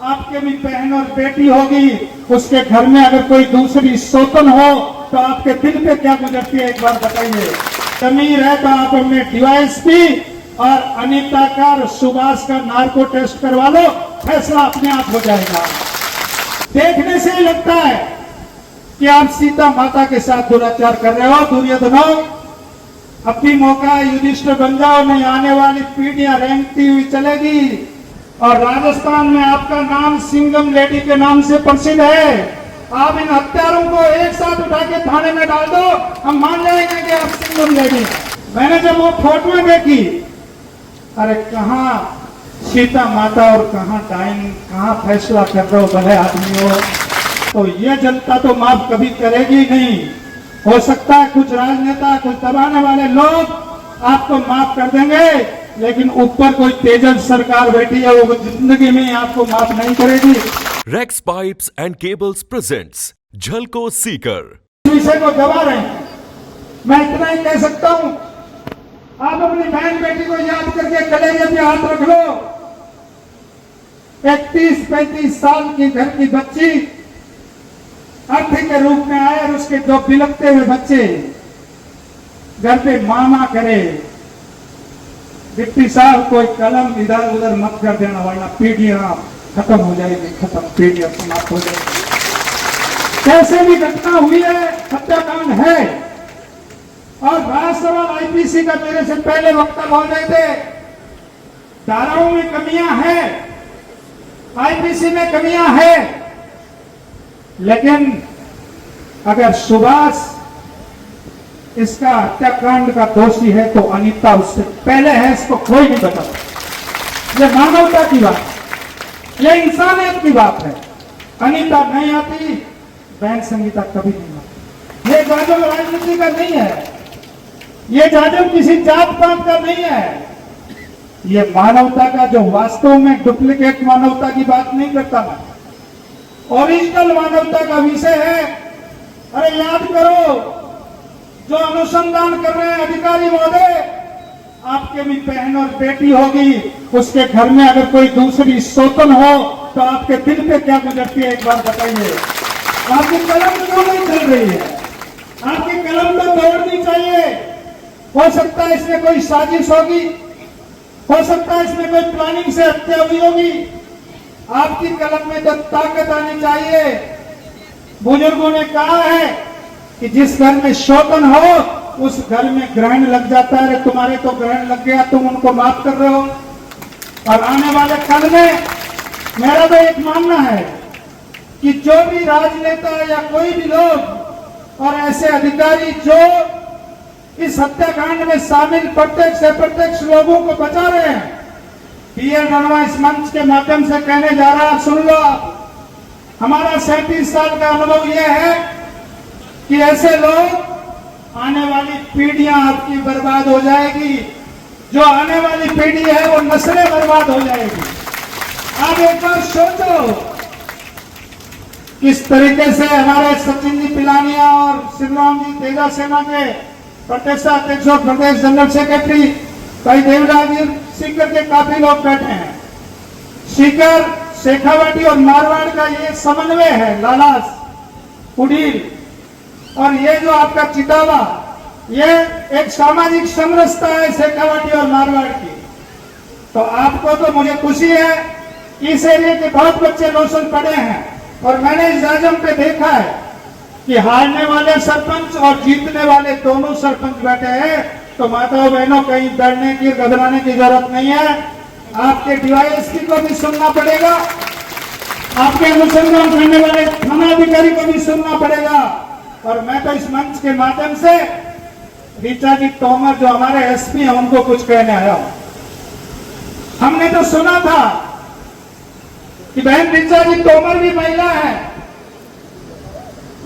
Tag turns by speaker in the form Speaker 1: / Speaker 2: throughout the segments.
Speaker 1: आपके भी बहन और बेटी होगी, उसके घर में अगर कोई दूसरी सौतन हो तो आपके दिल पे क्या गुजरती है, एक बार बताइए। जमीर है तो आप अपने डीवाईएसपी और अनीता का और सुभाष का नार्को टेस्ट करवा लो, फैसला अपने आप हो जाएगा। देखने से ही लगता है कि आप सीता माता के साथ दुराचार कर रहे हो। दुर्योधनों, अब भी मौका है, युधिष्ठिर बन जाओ, नहीं आने वाली पीढ़ियां रेंगती हुई चलेगी। और राजस्थान में आपका नाम सिंघम लेडी के नाम से प्रसिद्ध है। आप इन हत्यारों को एक साथ उठा के थाने में डाल दो, हम मान जाएंगे कि आप सिंघम लेडी। मैंने जब वो फोटो देखी, अरे कहाँ सीता माता और कहाँ डाइन, कहाँ फैसला कर रहे हो भले आदमी हो। तो ये जनता तो माफ कभी करेगी नहीं। हो सकता है कुछ राजनेता, कुछ दबाने वाले लोग आपको माफ कर देंगे, लेकिन ऊपर कोई तेजस सरकार बैठी है, वो जिंदगी में आपको माफ नहीं करेगी।
Speaker 2: Rex pipes and cables presents झलको सीकर।
Speaker 1: विषय को दबा रहे हैं। मैं इतना ही कह सकता हूं, आप अपनी बहन बेटी को याद करके कलेजे पे हाथ रख लो। 31-35 साल की घर की बच्ची अर्थी के रूप में आए और उसके दो बिलखते हुए बच्चे घर पे मामा करे। डिप्टी साहब कोई कलम इधर उधर मत कर देना, वरना पीढ़ियां खत्म हो जाएगी, खत्म पीढ़ियां समाप्त हो जाएगी। कैसे भी घटना हुई है, हत्याकांड है। और बड़ा सवाल आईपीसी का मेरे से पहले वक्ता बोल रहे थे, धाराओं में कमियां हैं, आईपीसी में कमियां हैं, लेकिन अगर सुभाष इसका हत्याकांड का दोषी है तो अनीता उससे पहले है, इसको कोई नहीं बता। ये मानवता की बात, ये इंसानियत की बात है। अनीता नहीं आती, बहन संगीता कभी नहीं आती। ये जाजम राजनीति का नहीं है, ये जाजम किसी जात पात का नहीं है, ये मानवता का, जो वास्तव में डुप्लीकेट मानवता की बात नहीं करता मैं, ओरिजिनल मानवता का विषय है। अरे याद करो, जो अनुसंधान कर रहे हैं अधिकारी महोदय, आपके भी बहन और बेटी होगी, उसके घर में अगर कोई दूसरी सौतन हो तो आपके दिल पे क्या गुजरती है, एक बार बताइए। आपकी कलम क्यों नहीं चल रही है? आपकी कलम तो दौड़नी चाहिए। हो सकता है इसमें कोई साजिश होगी, हो सकता है इसमें कोई प्लानिंग से हत्या हुई होगी। आपकी कलम में तो ताकत आनी चाहिए। बुजुर्गों ने कहा है कि जिस घर में शोधन हो उस घर में ग्रहण लग जाता है। तुम्हारे तो ग्रहण लग गया, तुम उनको माफ कर रहे हो। और आने वाले कल में मेरा तो एक मानना है कि जो भी राजनेता या कोई भी लोग और ऐसे अधिकारी जो इस हत्याकांड में शामिल प्रत्यक्ष से प्रत्यक्ष लोगों को बचा रहे हैं, पीएल रणवा इस मंच के माध्यम से कहने जा रहा है, सुन लो। हमारा 37 साल का अनुभव यह है कि ऐसे लोग, आने वाली पीढ़ियां आपकी बर्बाद हो जाएगी। जो आने वाली पीढ़ी है वो नस्लें बर्बाद हो जाएगी। आप एक बार सोचो, किस तरीके से हमारे सचिन जी पिलानिया और शिवराम जी तेजा सेना के प्रदेशाध्यक्ष और प्रदेश जनरल सेक्रेटरी भाई देवराज सीकर के काफी लोग बैठे हैं। सीकर, शेखावाटी और मारवाड़ का ये समन्वय है, लालास उड़ील, और ये जो आपका चितावा, ये एक सामाजिक समरसता है शेखावाटी और मारवाड़ की। तो आपको तो मुझे खुशी है, इस एरिया के बहुत बच्चे लोसल पड़े हैं। और मैंने इस जाजम पे देखा है कि हारने वाले सरपंच और जीतने वाले दोनों सरपंच बैठे हैं। तो माताओं बहनों, कहीं डरने की, घबराने की जरूरत नहीं है। आपके डीवाईएसपी को भी सुनना पड़ेगा, आपके अनुसंधान करने वाले थानाधिकारी को भी सुनना पड़ेगा। और मैं तो इस मंच के माध्यम से ऋचा जी तोमर, जो हमारे एसपी हैं, उनको कुछ कहने आया हूं। हमने तो सुना था कि बहन ऋचा जी तोमर भी महिला है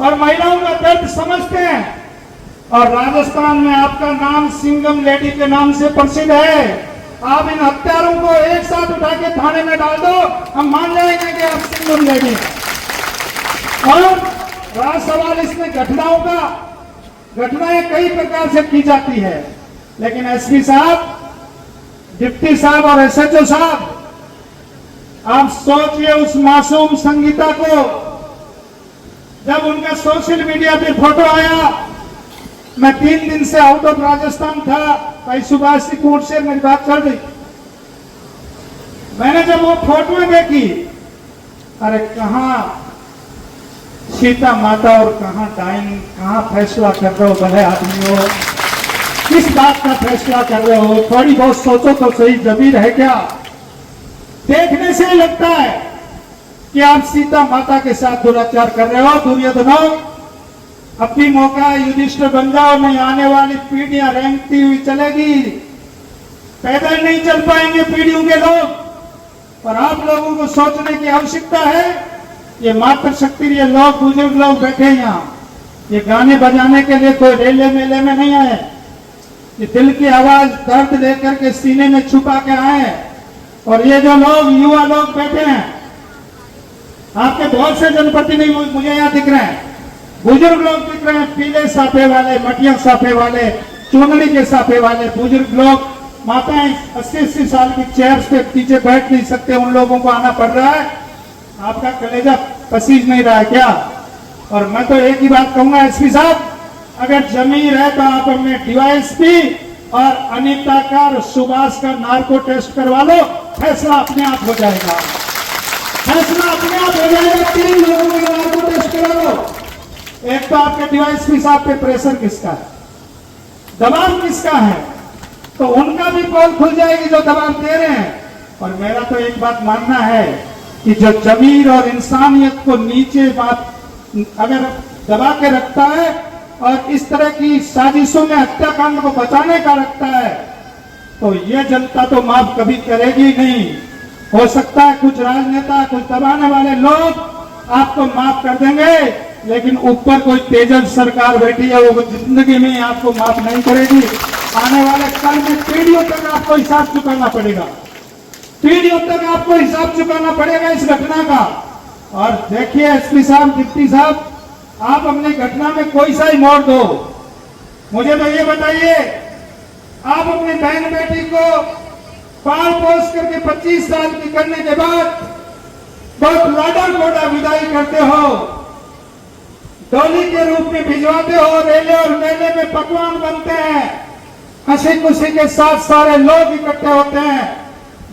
Speaker 1: और महिलाओं का दर्द समझते हैं। और राजस्थान में आपका नाम सिंघम लेडी के नाम से प्रसिद्ध है। आप इन हत्यारों को एक साथ उठा के थाने में डाल दो, हम मान जाएंगे कि आप सिंघम लेडी। और रहा सवाल इसमें घटनाओं का, घटनाएं कई प्रकार से की जाती है, लेकिन एसपी साहब, डिप्टी साहब और एसएचओ साहब, आप सोचिए उस मासूम संगीता को, जब उनका सोशल मीडिया पे फोटो आया, मैं 3 दिन से आउट ऑफ राजस्थान था, भाई सुभाष सिंह कोर्ट से मेरी बात चल रही, मैंने जब वो फोटो देखी, अरे कहां सीता माता और कहां डाइन, कहां फैसला कर रहे हो भले आदमी हो, किस बात का फैसला कर रहे हो, थोड़ी बहुत सोचो तो सही, जमीर है क्या? देखने से ही लगता है कि आप सीता माता के साथ दुराचार कर रहे हो। दुर्योधनों, अब भी मौका है, युधिष्ठिर बन जाओ, नहीं आने वाली पीढ़ियां रेंगती हुई चलेगी, पैदल नहीं चल पाएंगे पीढ़ियों के लोग। पर आप लोगों को सोचने की आवश्यकता है। ये मातृशक्ति, ये लोग बुजुर्ग लोग बैठे हैं यहाँ, ये गाने बजाने के लिए कोई रेले मेले में नहीं आए, ये दिल की आवाज दर्द लेकर के सीने में छुपा के आए। और ये जो लोग युवा लोग बैठे हैं, आपके बहुत से जनप्रतिनिधि मुझे यहाँ दिख रहे हैं, बुजुर्ग लोग दिख रहे हैं, पीले साफे वाले, मटिया साफे वाले, चुनरी के साफे वाले बुजुर्ग लोग, माताएं 80-80 साल की चेयर्स पे पीछे बैठ नहीं सकते, उन लोगों को आना पड़ रहा है। आपका कलेजा पसीज नहीं रहा है क्या? और मैं तो एक ही बात कहूंगा एसपी साहब, अगर जमीर है तो आप अपने डीवाईएसपी और अनीता का और सुभाष का नार्को टेस्ट करवा लो, फैसला अपने आप हो जाएगा, फैसला अपने आप हो जाएगा। 3 लोगों का नार्को टेस्ट करा लो। एक तो आपके डीवाईएसपी साहब पे प्रेशर किसका है, दबाव किसका है, तो उनका भी पोल खुल जाएगी जो दबाव दे रहे हैं। और मेरा तो एक बात मानना है कि जो जमीर और इंसानियत को नीचे बात अगर दबा के रखता है और इस तरह की साजिशों में हत्याकांड को बचाने का रखता है, तो ये जनता तो माफ कभी करेगी नहीं। हो सकता है कुछ राजनेता, कुछ दबाने वाले लोग आपको माफ कर देंगे, लेकिन ऊपर कोई तेजस सरकार बैठी है, वो जिंदगी में आपको माफ नहीं करेगी। आने वाले कल में पीढ़ियों तक आपको हिसाब चुकाना पड़ेगा, पीढ़ियों तक आपको हिसाब चुकाना पड़ेगा इस घटना का। और देखिए एसपी साहब, डिप्टी साहब, आप अपने घटना में कोई सा ही मोड़ दो, मुझे तो ये बताइए, आप अपनी बहन बेटी को पाल पोस करके 25 साल की करने के बाद बहुत लाडा गोडा विदाई करते हो, डोली के रूप में भिजवाते हो, रेले और मेले में पकवान बनते हैं, हंसी खुशी के साथ सारे लोग इकट्ठे होते हैं,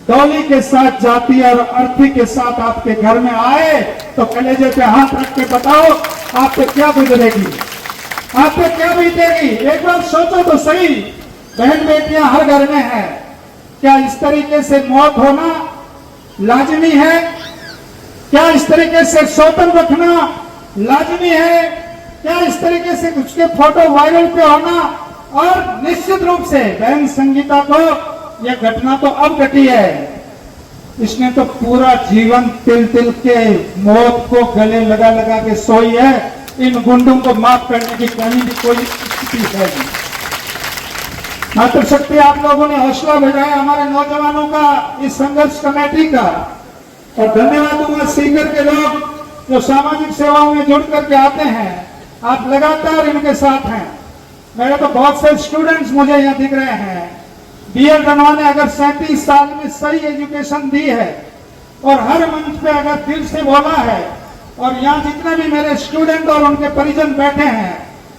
Speaker 1: डोली के साथ जाती और अर्थी के साथ आपके घर में आए, तो कलेजे पे हाथ रख के बताओ आप पे क्या गुजरेगी, आप पे क्या बीतेगी? एक बार सोचो तो सही। बहन बेटियां हर घर में है, क्या इस तरीके से मौत होना लाजमी है? क्या इस तरीके से शोषण रखना लाजमी है? क्या इस तरीके से उसके फोटो वायरल पे होना? और निश्चित रूप से बहन संगीता को यह घटना तो अब घटी है, इसने तो पूरा जीवन तिल तिल के मौत को गले लगा लगा के सोई है। इन गुंडों को माफ करने की कहीं भी कोई स्थिति है नहीं। मातृशक्ति आप लोगों ने हौसला भेजा है हमारे नौजवानों का, इस संघर्ष कमेटी का, और धन्यवाद दूंगा सीकर के लोग जो सामाजिक सेवाओं में जुड़ करके आते हैं, आप लगातार इनके साथ हैं। मेरे तो बहुत से स्टूडेंट्स मुझे यहाँ दिख रहे हैं। बीएड रनवा ने अगर 37 साल में सही एजुकेशन दी है और हर मंच पे अगर दिल से बोला है, और यहाँ जितने भी मेरे स्टूडेंट और उनके परिजन बैठे हैं,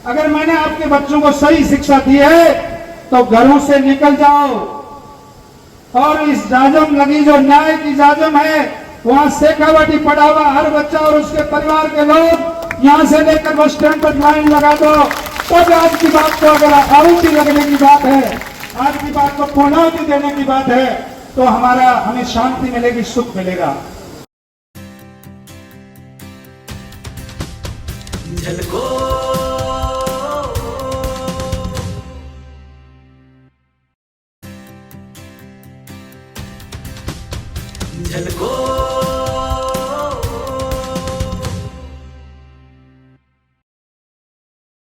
Speaker 1: अगर मैंने आपके बच्चों को सही शिक्षा दी है तो घरों से निकल जाओ और इस जाजम लगी जो न्याय की जाजम है, वहां शेखावटी पड़ा हुआ हर बच्चा और उसके परिवार के लोग यहाँ से लेकर बस स्टैंड पर लाइन लगा दो। तब आज की बात को अगर आहुति लगने की बात है, आज की बात को पूर्णाहुति देने की बात है, तो हमें शांति मिलेगी, सुख मिलेगा।
Speaker 3: झलको